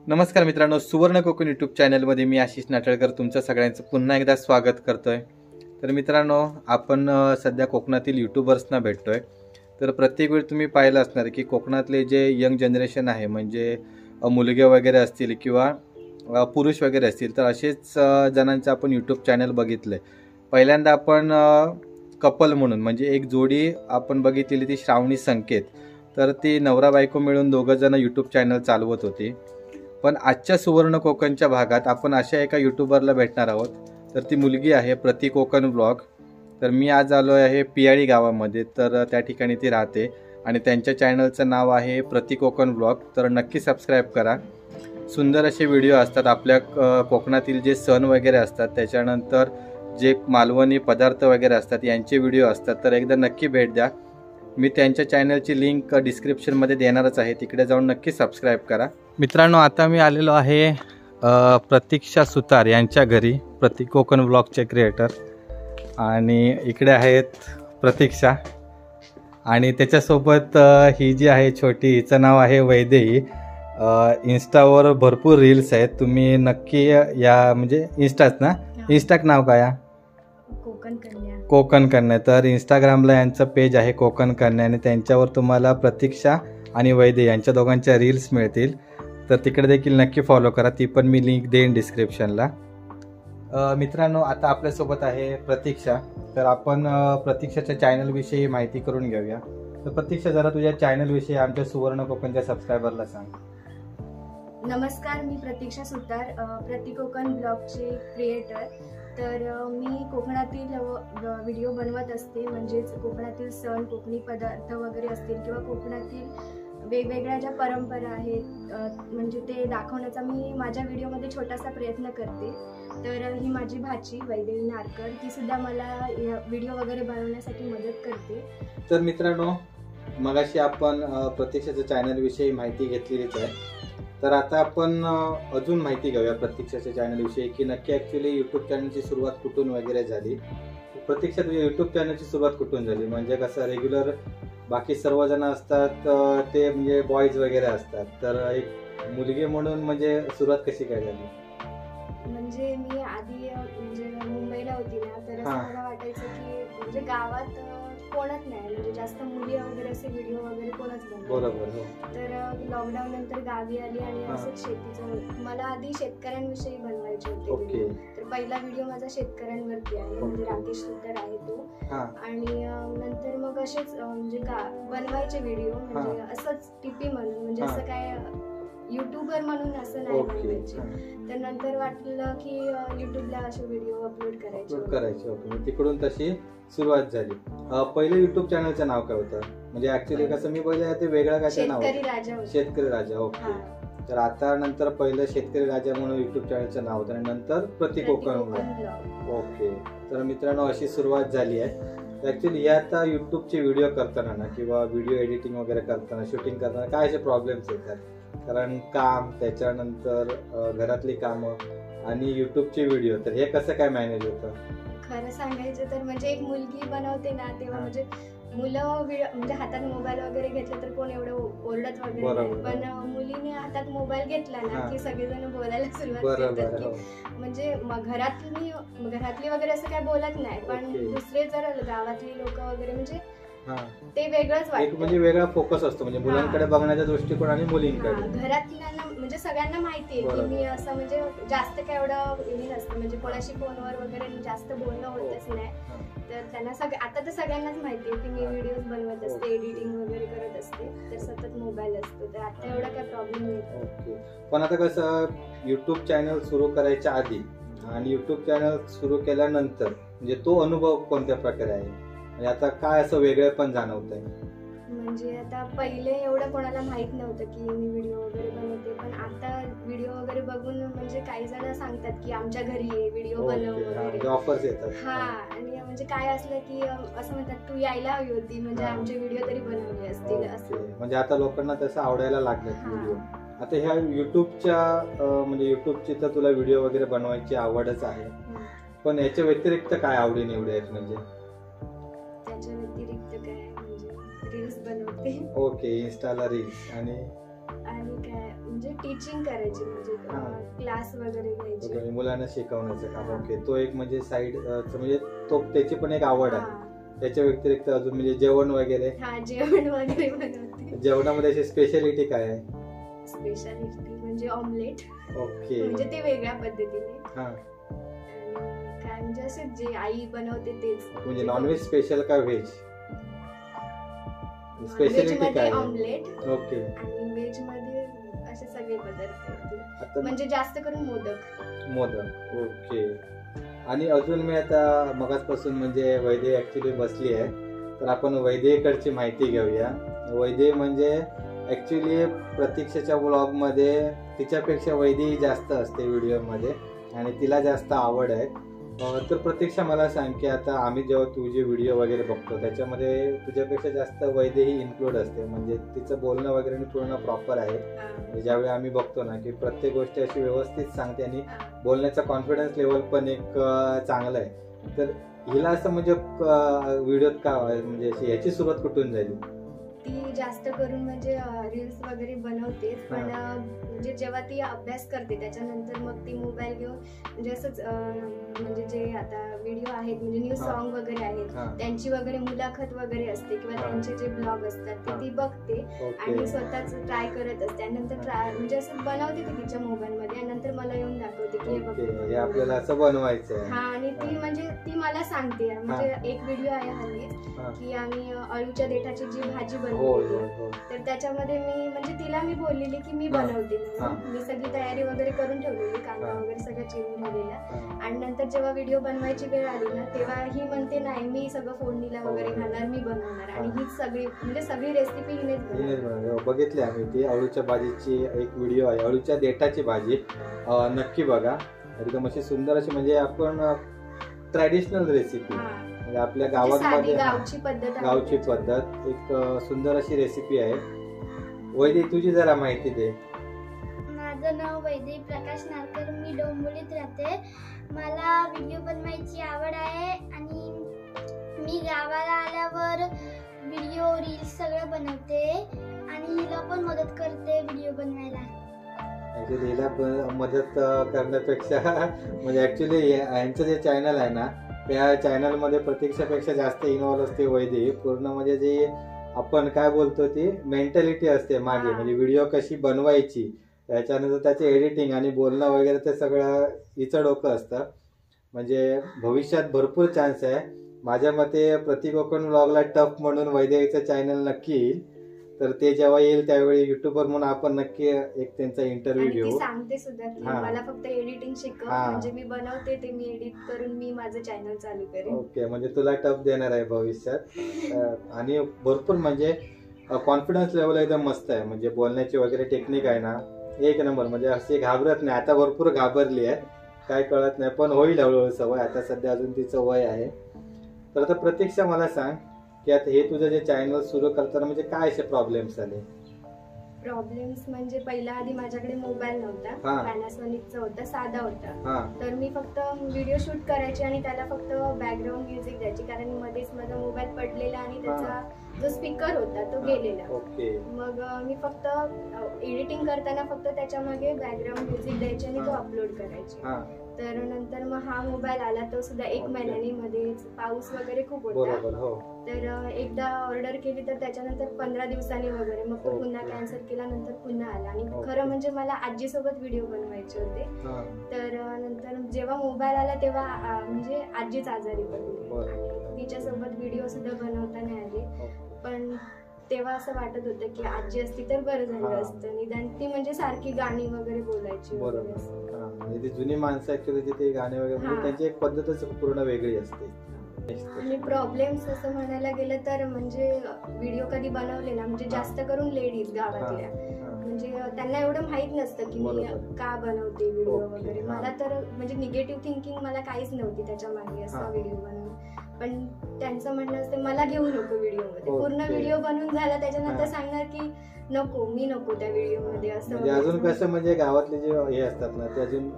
नमस्कार मित्रांनो, सुवर्ण कोकण यूट्यूब चॅनलमध्ये मी आशिष नाटळकर तुमचं सगळ्यांचं पुन्हा एकदा स्वागत करतोय। तर मित्रांनो, आपण सध्या कोकणातील यूट्यूबर्सना भेटतोय। तर प्रत्येक वेळ तुम्ही पाहिलं असणार की कोकणातले जे यंग जनरेशन आहे, म्हणजे मुलगे वगैरे असतील किंवा पुरुष वगैरे असतील, तर असेच जणांचं आपण यूट्यूब चॅनल बघितलंय। पहिल्यांदा आपण कपल म्हणून म्हणजे एक जोडी आपण बघितलेली, ती श्रावणी संकेत। तर ती नवरा बायको मिळून दोघं जण यूट्यूब चॅनल चालवत होती। पण आजच्या सुवर्ण कोकणच्या भागात आपण अशा एका यूट्यूबरला भेटणार आहोत। तर ती मुलगी आहे प्रति कोकण ब्लॉग। तर मी आज आलो आहे पियाळी गावामध्ये, तर त्या ठिकाणी ती राहते आणि त्यांच्या चॅनलचं नाव आहे प्रति कोकण ब्लॉग। तर नक्की सबस्क्राईब करा। सुंदर असे व्हिडिओ असतात, आपल्या कोकणातील जे सण वगैरे असतात, त्याच्यानंतर जे मालवणी पदार्थ वगैरे असतात यांचे व्हिडिओ असतात। तर एकदा नक्की भेट द्या। मी त्यांच्या चॅनलची लिंक डिस्क्रिप्शनमध्ये देणारच आहे, तिकडे जाऊन नक्की सबस्क्राईब करा। मित्रांनो, आता मी आलेलो आहे प्रतीक्षा सुतार यांच्या घरी, प्रति कोकण ब्लॉगचे क्रिएटर। आणि इकडे आहेत प्रतीक्षा आणि त्याच्यासोबत ही जी आहे छोटी, हिचं नाव आहे वैदेही। इन्स्टावर भरपूर रील्स आहेत, तुम्ही नक्की या, म्हणजे इंस्टाच ना, इंस्टा नाव काय? कोकण कन्या। तर इंस्टाग्रामला यांचं पेज आहे कोकण कन्या आणि त्यांच्यावर तुम्हाला प्रतीक्षा आणि वैदे यांच्या दोघांच्या रील्स मिळतील। तर तिकडे देखील नक्की फॉलो करा, ती पण मी लिंक देईन डिस्क्रिप्शनला। मित्रांनो, आता आपल्यासोबत आहे प्रतीक्षा। तर आपण प्रतीक्षाच्या चॅनलविषयी माहिती करून घेऊया। तर प्रतीक्षा, जरा तुझ्या चॅनलविषयी आमच्या सुवर्ण कोकणच्या सबस्क्रायबरला सांग। नमस्कार, मी प्रतीक्षा सुतार, प्रति कोकण ब्लॉगचे क्रिएटर। तर मी कोकणातील व्हिडिओ बनवत असते, म्हणजेच कोकणातील सण, कोकणी पदार्थ वगैरे असतील किंवा कोकणातील वेगवेगळ्या ज्या परंपरा आहेत, म्हणजे ते दाखवण्याचा मी माझ्या व्हिडिओमध्ये छोटासा प्रयत्न करते। तर ही माझी भाची वैदेही नारकर, ती सुद्धा मला व्हिडिओ वगैरे बनवण्यासाठी मदत करते। तर मित्रांनो, मगाशी आपण प्रतीक्षाच्या चॅनलविषयी माहिती घेतलेलीच आहे। तर आता आपण अजून माहिती घेऊया प्रतीक्षाच्या चॅनलविषयी, की नक्की ॲक्च्युली यूट्यूब चॅनलची सुरुवात कुठून वगैरे झाली। प्रतीक्षा, तुझ्या यूट्यूब चॅनलची सुरुवात कुठून झाली? म्हणजे कसं, रेग्युलर बाकी सर्वजण असतात ते म्हणजे बॉईज वगैरे असतात, तर एक मुलगी म्हणून म्हणजे सुरुवात कशी काय झाली? म्हणजे मी आधी म्हणजे मुंबईला होती ना, तर मला वाटायचं की म्हणजे गावात कोणच नाही, म्हणजे जास्त मुली वगैरे असे व्हिडिओ वगैरे कोणच नाही। बरोबर। तर लॉकडाऊन नंतर गावी आली आणि असंच शेतीचं, मला आधी शेतकऱ्यांविषयी बनवायचे होते। तर पहिला व्हिडिओ माझा शेतकऱ्यांवरती आहे, म्हणजे राकेश सुतार आहे तो। आणि नंतर मग असेच म्हणजे बनवायचे व्हिडिओ, म्हणजे असंच टिपी म्हणून, म्हणजे असं काय युट्यूबर म्हणून असं नाही बनवायचे। तर नंतर वाटलं की युट्यूबला असे व्हिडिओ अपलोड करायचे। ओके, तिकडून तशी सुरुवात झाली। पहिलं युट्यूब चॅनलचं नाव काय होतं? म्हणजे ऍक्च्युली कसं, मी पहिले ते वेगळं काय नाव, शेतकरी राजा। ओके। तर आता नंतर पहिलं शेतकरी राजा म्हणून युट्यूब चॅनलचं नाव होतं आणि नंतर प्रति कोकण ब्लॉग। ओके। तर मित्रांनो, अशी सुरुवात झाली आहे। ऍक्च्युली हे आता युट्यूबचे व्हिडिओ करताना ना, किंवा व्हिडिओ एडिटिंग वगैरे करताना, शूटिंग करताना काय असे प्रॉब्लेम्स येतात? कारण काम, त्याच्यानंतर घरातली कामं आणि युट्यूबचे व्हिडिओ, तर हे कसं काय मॅनेज होतं? खरं सांगायचं तर म्हणजे एक मुलगी बनवते ना, तेव्हा म्हणजे मुलं म्हणजे हातात मोबाईल वगैरे घेतलं तर कोण एवढं ओरडत वगैरे नाही, पण मुलीने हातात मोबाईल घेतला ना की सगळेजण बोलायला सुरुवात करतात की म्हणजे घरातली वगैरे असं काय बोलत नाही, पण दुसरे जर गावातली लोक वगैरे म्हणजे ते वेगळंच वाटतं, म्हणजे वेगळा फोकस असतो, म्हणजे मुलांकडे बघण्याचा दृष्टिकोन आणि मुलींकडे। घरातल्यांना म्हणजे सगळ्यांना माहिती आहे की मी असं म्हणजे जास्त काय एवढं हे नसतं, म्हणजे कोणाशी फोनवर वगैरे जास्त बोलणं होतच नाही। तर त्यांना आता तर सगळ्यांनाच माहिती आहे की मी व्हिडिओ बनवत असते, एडिटिंग वगैरे करत असते, तर सतत मोबाईल असतो, तर आता एवढा काय प्रॉब्लेम नाही। पण आता कसं, युट्यूब चॅनल सुरू करायच्या आधी आणि युट्यूब चॅनल सुरू केल्यानंतर म्हणजे तो अनुभव कोणत्या प्रकारे आहे? म्हणजे आता काय असं वेगळं पण जाणवतंय? म्हणजे आता पहिले एवढं कोणाला माहित नव्हतं की मी व्हिडिओ वगैरे बनवते, पण आता व्हिडिओ वगैरे बघून म्हणजे काही जण सांगतात की आमच्या घरी ये, व्हिडिओ बनव वगैरे, ऑफर्स येतात। आणि म्हणजे काय असलं की असं म्हणतात तू यायला हवी होती, म्हणजे आमचे व्हिडिओ तरी बनवले असतील असं। म्हणजे आता लोकांना तसं आवडायला लागलं व्हिडिओ। आता ह्या युट्यूबच्या म्हणजे युट्यूबची तर तुला व्हिडिओ वगैरे बनवायची आवडच आहे, पण याच्या व्यतिरिक्त काय आवडी निवडी आहेत? म्हणजे त्याच्या व्यतिरिक्त काय, म्हणजे रील्स बनवते। ओके, इन्स्टाला रील्स आणि काय म्हणजे टीचिंग करायची, म्हणजे क्लास वगैरे घ्यायची, मुलांना शिकवण्याचं काम. ओके, तो एक म्हणजे साईड म्हणजे तो त्याची पण एक आवड आहे. त्याच्या व्यतिरिक्त अजून म्हणजे जेवण वगैरे? हा, जेवण वगैरे बनवते. जेवणामध्ये अशी स्पेशालिटी काय आहे? स्पेशालिटी म्हणजे ऑमलेट. ओके, म्हणजे ते वेगळ्या पद्धतीने. हा, काय म्हणजे असे जे आई बनवते तेच. म्हणजे नॉनव्हेज स्पेशल का व्हेज? स्पेशालिटी काय? ऑमलेट. ओके. आणि व्हेज मध्ये असे सगळे पदार्थ, म्हणजे जास्त करून मोदक. ओके. आणि अजून मी आता मगाचपासून म्हणजे वैदे ऍक्च्युली बसली आहे, तर आपण वैदेकडची माहिती घेऊया. वैदे म्हणजे ऍक्च्युली प्रतीक्षाच्या ब्लॉग मध्ये तिच्यापेक्षा वैदे जास्त असते व्हिडिओ मध्ये आणि तिला जास्त आवड आहे. तर प्रतीक्षा मला सांग की आता आम्ही जेव्हा तुझे व्हिडिओ वगैरे बघतो त्याच्यामध्ये तुझ्यापेक्षा जास्त वैदे ही इन्क्लूड असते, म्हणजे तिचं बोलणं वगैरे पूर्ण प्रॉपर आहे. ज्यावेळी आम्ही बघतो ना की प्रत्येक गोष्ट अशी व्यवस्थित सांगते आणि बोलण्याचा कॉन्फिडन्स लेवल पण एक चांगला आहे. तर हिला असं म्हणजे व्हिडिओत का म्हणजे याची सुरुवात कुठून झाली? ती जास्त करून म्हणजे रील्स वगैरे बनवते, पण म्हणजे जेव्हा ती अभ्यास करते त्याच्यानंतर मग ती मोबाईल घेऊन म्हणजे असंच म्हणजे जे आता व्हिडिओ आहेत म्हणजे न्यू सॉन्ग वगैरे आहेत त्यांची वगैरे मुलाखत वगैरे असते किंवा त्यांचे जे ब्लॉग असतात ते ती बघते आणि स्वतःच ट्राय करत असते आणि नंतर ट्राय म्हणजे असं बनवते ती तिच्या मोबाईल मध्ये आणि नंतर मला येऊन दाखवते की हे आपल्याला असं बनवायचं आहे. हा, आणि ती म्हणजे ती मला सांगते. म्हणजे एक व्हिडिओ आहे हल्ली की आम्ही अळूच्या देठाची जी भाजी बनवली तर त्याच्यामध्ये मी म्हणजे तिला मी बोललेली की मी बनवते, मी सगळी तयारी वगैरे करून ठेवलेली, कांदा वगैरे सगळं चिरून ठेवलेला आणि नंतर जेव्हा व्हिडिओ बनवायची वेळ आली ना तेव्हा ही म्हणते नाही मी सगळं फोडणीला वगैरे घालणार, मी बनवणार. आणि हीच सगळी म्हणजे सगळी रेसिपी हिनेच बघितली आम्ही. ती अळूच्या भाजीची एक व्हिडिओ आहे, अळूच्या देठाची भाजी, नक्की बघा. एकदम अशी सुंदर अशी म्हणजे आपण ट्रॅडिशनल रेसिपी म्हणजे आपल्या गावामध्ये गावची पद्धत एक सुंदर अशी रेसिपी आहे. वैदे तुझी जरा माहिती दे. माझं नाव वैदे प्रकाश नारकर, मी डोंबिवलीत राहते. मला व्हिडिओ बनवायची आवड आहे आणि मी गावाला आल्यावर व्हिडिओ रील्स सगळं बनवते आणि हिला पण मदत करते व्हिडिओ बनवायला. हिला मदत करण्यापेक्षा म्हणजे ऍक्च्युली यांचं जे चॅनल आहे ना त्या चॅनल मध्ये प्रतीक्षापेक्षा जास्त इन्व्हॉल्व असते वैदे. पूर्ण म्हणजे जे आपण काय बोलतो ती मेंटॅलिटी असते मागे, म्हणजे व्हिडिओ कशी बनवायची त्याच्यानंतर त्याचे एडिटिंग आणि बोलणं वगैरे ते सगळं हिचं डोकं असतं. म्हणजे भविष्यात भरपूर चान्स आहे. माझ्या मते प्रतीक कोकण ब्लॉगला टफ म्हणून वैदेचं चॅनल नक्की येईल, तर ते जेव्हा येईल त्यावेळी युट्यूबर म्हणून आपण नक्की एक त्यांचा इंटरव्ह्यू घेऊ. सांगते सुद्धा की मला फक्त एडिटिंग शिकव, म्हणजे मी बनवते ते मी एडिट करून मी माझं चॅनल चालू करेन. ओके, म्हणजे तुला टफ देणार आहे भविष्यात. आणि भरपूर म्हणजे कॉन्फिडन्स लेवल एकदम मस्त आहे, म्हणजे बोलण्याची वगैरे टेक्निक आहे ना एक नंबर. म्हणजे अशी घाबरत नाही, आता भरपूर घाबरली आहे काय कळत नाही, पण होईल हळूहळू सवय. आता सध्या अजून तिचं वय आहे. तर आता प्रतीक्षा मला सांग की आता हे तुझं जे चॅनल सुरू करताना म्हणजे काय असे प्रॉब्लेम्स आले? प्रॉब्लेम्स म्हणजे पहिला आधी माझ्याकडे मोबाईल नव्हता, पॅनासॉनिकचा होता, साधा होता. तर मी फक्त व्हिडिओ शूट करायचे आणि त्याला फक्त बॅकग्राऊंड म्युझिक द्यायची, कारण मध्येच माझा मोबाईल पडलेला आणि त्याचा जो स्पीकर होता तो गेलेला. मग मी फक्त एडिटिंग करताना फक्त त्याच्या मागे बॅकग्राऊंड म्युझिक द्यायचे आणि तो अपलोड करायचे. तर नंतर मग हा मोबाईल आला, तो सुद्धा 1 महिन्याने, मध्येच पाऊस वगैरे खूप होता. तर एकदा ऑर्डर केली तर त्याच्यानंतर 15 दिवसांनी वगैरे मग तो पुन्हा कॅन्सल केला, नंतर पुन्हा आला. आणि खरं म्हणजे मला आजीसोबत व्हिडिओ बनवायचे होते. तर नंतर जेव्हा मोबाईल आला तेव्हा म्हणजे आजीच आजारी पडली आणि तिच्यासोबत व्हिडिओ सुद्धा बनवता नाही आले. पण तेव्हा असं वाटत होतं की आजी असती तर बरं झालं असतं, निदान ती म्हणजे सारखी गाणी वगैरे बोलायची. म्हणजे ती जुनी माणसं ऍक्च्युली ते गाणे वगैरे त्यांची एक पद्धतच पूर्ण वेगळी असते. आणि प्रॉब्लेम्स असं म्हणायला गेलं तर म्हणजे व्हिडिओ कधी बनवले ना, म्हणजे जास्त करून लेडीज गावातल्या, म्हणजे त्यांना एवढं माहित नसतं की मी का बनवते व्हिडिओ वगैरे. मला तर म्हणजे निगेटिव्ह थिंकिंग मला काहीच नव्हती त्याच्या मागे असा व्हिडिओ बनवून. पण त्यांचं म्हणणं असतं मला घेऊ नको व्हिडिओ मध्ये, पूर्ण व्हिडिओ बनवून झाला त्याच्यानंतर सांगणार की नको, मी नको त्या व्हिडिओ मध्ये. असं अजून कसं म्हणजे गावातले जे हे असतात ना ते अजून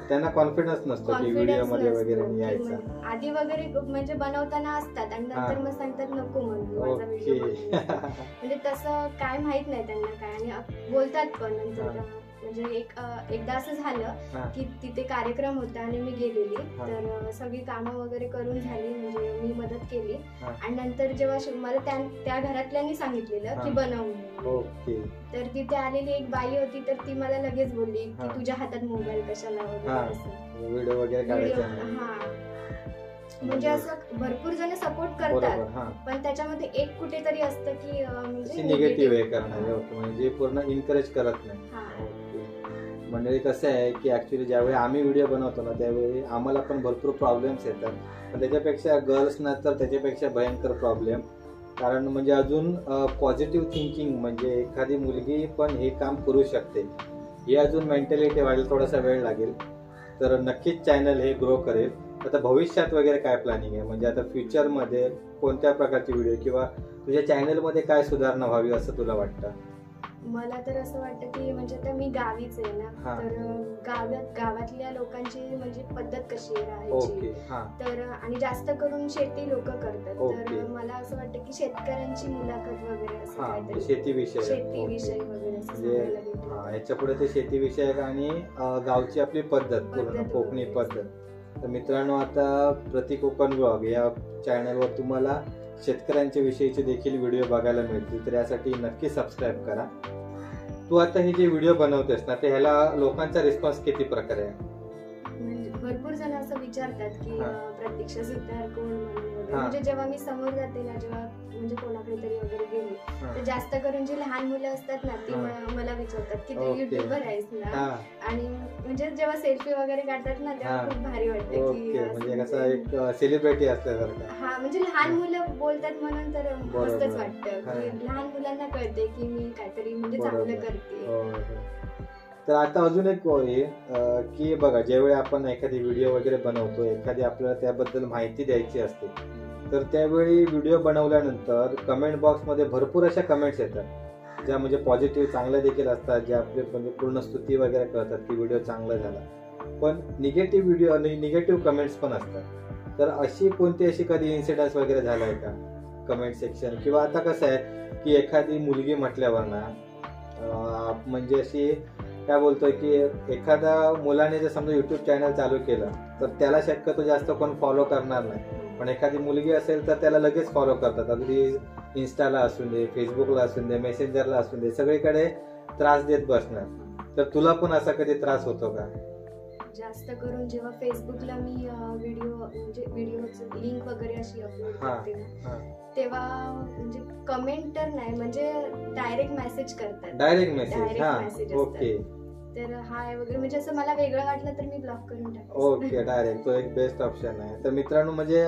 त्यांना कॉन्फिडन्स नसतो की व्हिडिओ मध्ये वगैरे यायचा. आधी वगैरे म्हणजे बनवताना असतात आणि नंतर मग सांगतात नको म्हणून माझा व्हिडिओ. म्हणजे तसं काय माहित नाही त्यांना काय, आणि बोलतात पण नंतर म्हणजे एकदा असं झालं की तिथे कार्यक्रम होता आणि मी गेलेली, तर सगळी कामं वगैरे करून झाली, म्हणजे मी मदत केली आणि नंतर जेव्हा मला त्या घरातल्यांनी सांगितलेलं की बनव म्हणून, तर तिथे आलेली एक बाई होती, तर ती मला लगेच बोलली की तुझ्या हातात मोबाईल कशाला वगैरे, व्हिडिओ वगैरे काढायचा. म्हणजे असं भरपूर जण सपोर्ट करतात, पण त्याच्यामध्ये एक कुठेतरी असतं की म्हणजे निगेटिव्ह आहे करणार, म्हणजे पूर्ण इनकरेज करत नाही. म्हणजे कसं आहे की ऍक्च्युली ज्यावेळी आम्ही व्हिडिओ बनवतो ना, त्यावेळी आम्हाला पण भरपूर प्रॉब्लेम्स येतात, पण त्याच्यापेक्षा गर्ल्सना तर त्याच्यापेक्षा भयंकर प्रॉब्लेम. कारण म्हणजे अजून पॉझिटिव्ह थिंकिंग, म्हणजे एखादी मुलगी पण हे काम करू शकते, ही अजून मेंटॅलिटी व्हायला थोडासा वेळ लागेल. तर नक्कीच चॅनल हे ग्रो करेल. आता भविष्यात वगैरे काय प्लॅनिंग आहे, म्हणजे आता फ्युचरमध्ये कोणत्या प्रकारचे व्हिडिओ किंवा तुझ्या चॅनलमध्ये काय सुधारणा व्हावी असं तुला वाटतं? मला तर असं वाटतं की म्हणजे आता मी गावीच आहे ना, तर गावातल्या लोकांची म्हणजे पद्धत कशी आहे राहायची, तर आणि जास्त करून शेती लोक करतात, तर मला असं वाटतं की शेतकऱ्यांची मुलाखत वगैरे असं काहीतरी शेतीविषयी वगैरे याच्या पुढे ते शेतीविषयक आणि गावची आपली पद्धत, पूर्ण कोकणी पद्धत. तर मित्रांनो, आता प्रति कोकण ब्लॉग या चॅनलवर तुम्हाला शेतकऱ्यांच्या विषयीचे देखील व्हिडिओ बघायला मिळतील, तर यासाठी नक्की सबस्क्राईब करा. तू आता हे जे व्हिडिओ बनवतेस ना, ते ह्याला लोकांचा रिस्पॉन्स किती प्रकारे आहे? म्हणजे भरपूर जण असं विचारतात की प्रतीक्षा सुतार कोण म्हणून, म्हणजे जेव्हा मी समोर जाते ना, जेव्हा म्हणजे कोणाकडे तरी वगैरे गेली, तर जास्त करून जी लहान मुलं असतात ना, ती मला विचारतात की तू युट्यूबर आहेस ना, आणि म्हणजे जेव्हा सेल्फी वगैरे काढतात ना, तेव्हा खूप भारी वाटते की म्हणजे कसं एक सेलिब्रिटी असल्यासारखं. म्हणजे लहान मुलं बोलतात म्हणून तर मस्तच वाटतं की लहान मुलांना कळते की मी काहीतरी म्हणजे चांगलं करते. तर आता अजून एक आहे की बघा, ज्यावेळी आपण एखादी व्हिडिओ वगैरे बनवतो, एखादी आपल्याला त्याबद्दल माहिती द्यायची असते, तर त्यावेळी व्हिडिओ बनवल्यानंतर कमेंट बॉक्समध्ये भरपूर अशा कमेंट्स येतात, ज्या म्हणजे पॉझिटिव्ह चांगल्या देखील असतात, ज्या आपले म्हणजे पूर्ण स्तुती वगैरे करतात की व्हिडिओ चांगला झाला. पण निगेटिव्ह व्हिडिओ आणि निगेटिव्ह कमेंट्स पण असतात. तर अशी कोणती अशी कधी इन्सिडन्स वगैरे झालाय का कमेंट सेक्शन? किंवा आता कसं आहे की एखादी मुलगी म्हटल्यावर ना, म्हणजे अशी काय बोलतोय की एखाद्या मुलाने जर समजा युट्यूब चॅनल चालू केलं, तर त्याला शक्यतो जास्त कोण फॉलो करणार नाही, पण एखादी मुलगी असेल तर त्याला लगेच फॉलो करतात. अगदी इन्स्टाला असून दे, फेसबुकला असून दे, मेसेंजरला असून दे, सगळीकडे त्रास देत बसणार. तर तुला पण असा कधी त्रास होतो का? जास्त करून जेव्हा फेसबुकला मी व्हिडिओचं लिंक वगैरे अशी अपलोड करते ना, तेव्हा म्हणजे कमेंट तर नाही, म्हणजे डायरेक्ट मेसेज करतात. Direct message. ओके. तर हाय वगैरे, म्हणजे असं मला वेगळं वाटलं तर मी ब्लॉक करून टाकते. Okay, direct. तो एक बेस्ट ऑप्शन आहे. तर मित्रांनो, म्हणजे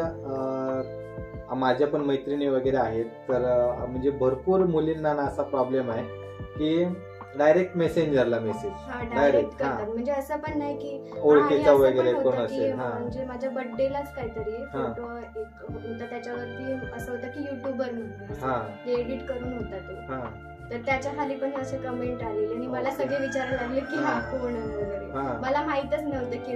माझ्या पण मैत्रिणी वगैरे आहेत, तर म्हणजे भरपूर मुलींना ना असा प्रॉब्लेम आहे की डायरेक्ट मेसेंजरला मेसेज डायरेक्ट, म्हणजे असं पण नाही की ओळखीचा वगैरे कोण असेल. म्हणजे माझ्या बर्थडेलाच काहीतरी फोटो एक होता, त्याच्यावरती असं होतं की युट्यूबर म्हणून एडिट करून होता तो, तर त्याच्या खाली पण असे कमेंट आलेले आणि मला सगळे विचारायला लागले की हा कोण वगैरे, मला माहितच नव्हतं की.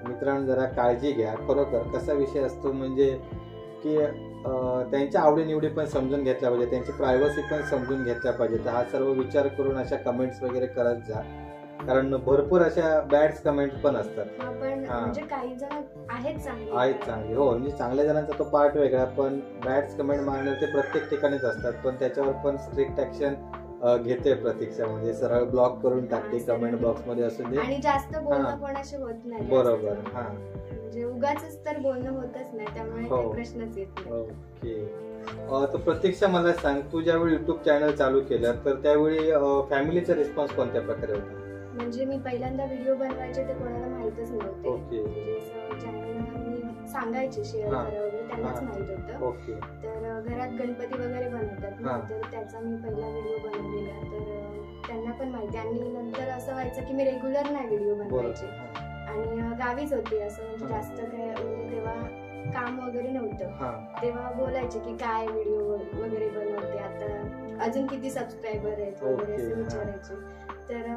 मित्रांनो, जरा काळजी घ्या. खरोखर कसा विषय असतो म्हणजे की त्यांच्या आवडीनिवडी पण समजून घेतल्या पाहिजे, त्यांची प्रायव्हसी पण समजून घेतल्या पाहिजे. तर हा सर्व विचार करून अशा कमेंट्स वगैरे करत जा, कारण भरपूर अशा बॅड कमेंट पण असतात. पण म्हणजे काही जण आहेत चांगले. हो, म्हणजे चांगल्या जणांचा तो पार्ट वेगळा, पण बॅड कमेंट मारणार ते प्रत्येक ठिकाणीच असतात. पण त्याच्यावर पण स्ट्रिक्ट ऍक्शन घेते प्रतीक्षा, म्हणजे सरळ ब्लॉक करून टाकते कमेंट बॉक्स मध्ये असून दे, आणि जास्त बोलणं कोणाशी होत नाही. बरोबर. म्हणजे उगाच तर बोलणं होतच नाही, त्यामुळे काही प्रश्नच येत नाही. ओके. तर प्रतीक्षा, मला सांग, तू ज्यावेळी युट्यूब चॅनल चालू केलं, तर त्यावेळी फॅमिलीचा रिस्पॉन्स कोणत्या प्रकारे होता? म्हणजे मी पहिल्यांदा व्हिडिओ बनवायचे ते कोणाला माहितच नव्हते. ओके. चॅनलला मी सांगायचे शेअर करा वगैरे, त्यांनाच माहित होतं. ओके. तर घरात गणपती वगैरे बनवतात ना, तर त्याचा मी पहिला व्हिडिओ बनवलेला, तर त्यांना पण माहिती. आणि नंतर असं व्हायचं की मी रेग्युलर नाही व्हिडिओ बनवायचे, आणि गावीच होते, असं म्हणजे जास्त काय म्हणजे तेव्हा काम वगैरे नव्हतं, तेव्हा बोलायचे की काय व्हिडिओ वगैरे बनवते, आता अजून किती सबस्क्रायबर आहेत वगैरे असं विचारायचे. तर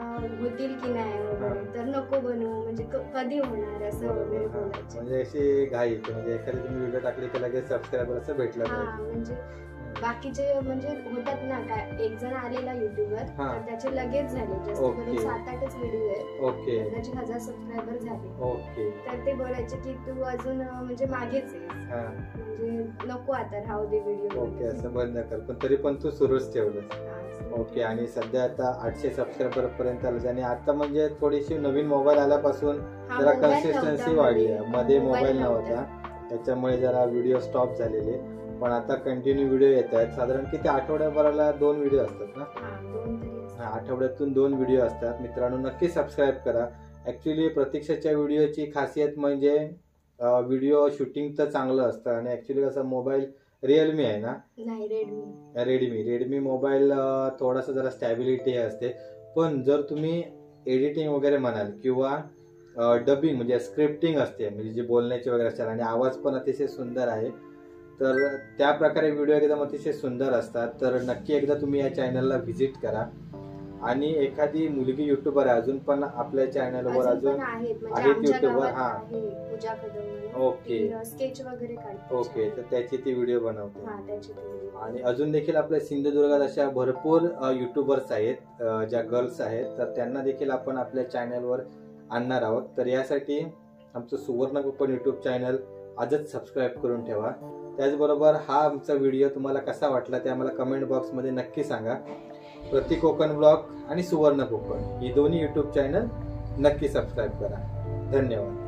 होतील की नाही वगैरे, तर नको बनवू, म्हणजे कधी होणार असं वगैरे बोलायचे. म्हणजे अशी घाई, म्हणजे एखादी तुम्ही व्हिडिओ टाकली की लगेच सबस्क्रायबर असं भेटलं. म्हणजे बाकीचे म्हणजे होतात ना काय, एक जण आलेला युट्यूबर हा. तर त्याचे लगेच झाले, जास्त ओके. करून 7-8च व्हिडिओ आहेत, ओके त्याचे 1000 सबस्क्रायबर झाले. ओके. तर ते बोलायचे की तू अजून म्हणजे मागेच आहेस, हा म्हणजे नको आता राहू दे व्हिडिओ. ओके, असं बंद कर, पण तरी पण तू सुरूच ठेवलंस. ओके. आणि सध्या आता 800 सबस्क्रायबर पर्यंत आलं आणि आता म्हणजे थोडीशी नवीन मोबाईल आल्यापासून जरा कन्सिस्टन्सी वाढली आहे. मध्ये मोबाईल नव्हता त्याच्यामुळे जरा व्हिडिओ स्टॉप झालेले, पण आता कंटिन्यू व्हिडिओ येत आहेत. साधारण किती आठवड्याभराला 2 व्हिडिओ असतात ना? हा, आठवड्यातून 2 व्हिडिओ असतात. मित्रांनो नक्की सबस्क्राईब करा. ऍक्च्युली प्रतीक्षाच्या व्हिडिओची खासियत म्हणजे व्हिडिओ शूटिंग तर चांगलं असतं आणि ऍक्च्युली कसं मोबाईल रिअलमी आहे ना? नाही, रेडमी मोबाईल थोडासा जरा स्टॅबिलिटी असते, पण जर तुम्ही एडिटिंग वगैरे म्हणाल किंवा डबिंग म्हणजे स्क्रिप्टिंग असते, म्हणजे जे बोलण्याचे वगैरे असतात आणि आवाज पण अतिशय सुंदर आहे, तर त्या प्रकारे व्हिडिओ एकदम अतिशय सुंदर असतात. तर नक्की एकदा तुम्ही या चॅनलला व्हिजिट करा. आणि एखादी मुलगी युट्यूबर आहे अजून पण आपल्या चॅनलवर अजून आहेत युट्यूबर? हा, पूजा कदम. ओके स्केच वगैरे काढते. ओके, तर त्याची ती व्हिडिओ बनवते. हा, त्याची व्हिडिओ. आणि अजून देखील आपल्या सिंधुदुर्गात अशा भरपूर युट्यूबर्स आहेत ज्या गर्ल्स आहेत, तर त्यांना देखील आपण आपल्या चॅनलवर आणणार आहोत. तर यासाठी आमचं सुवर्ण कोकण युट्यूब चॅनल आजच सबस्क्राईब करून ठेवा. त्याचबरोबर हा आमचा व्हिडिओ तुम्हाला कसा वाटला ते आम्हाला कमेंट बॉक्समध्ये नक्की सांगा. प्रतीक कोकण ब्लॉग आणि सुवर्ण कोकण ही दोन्ही युट्यूब चॅनल नक्की सबस्क्राईब करा. धन्यवाद.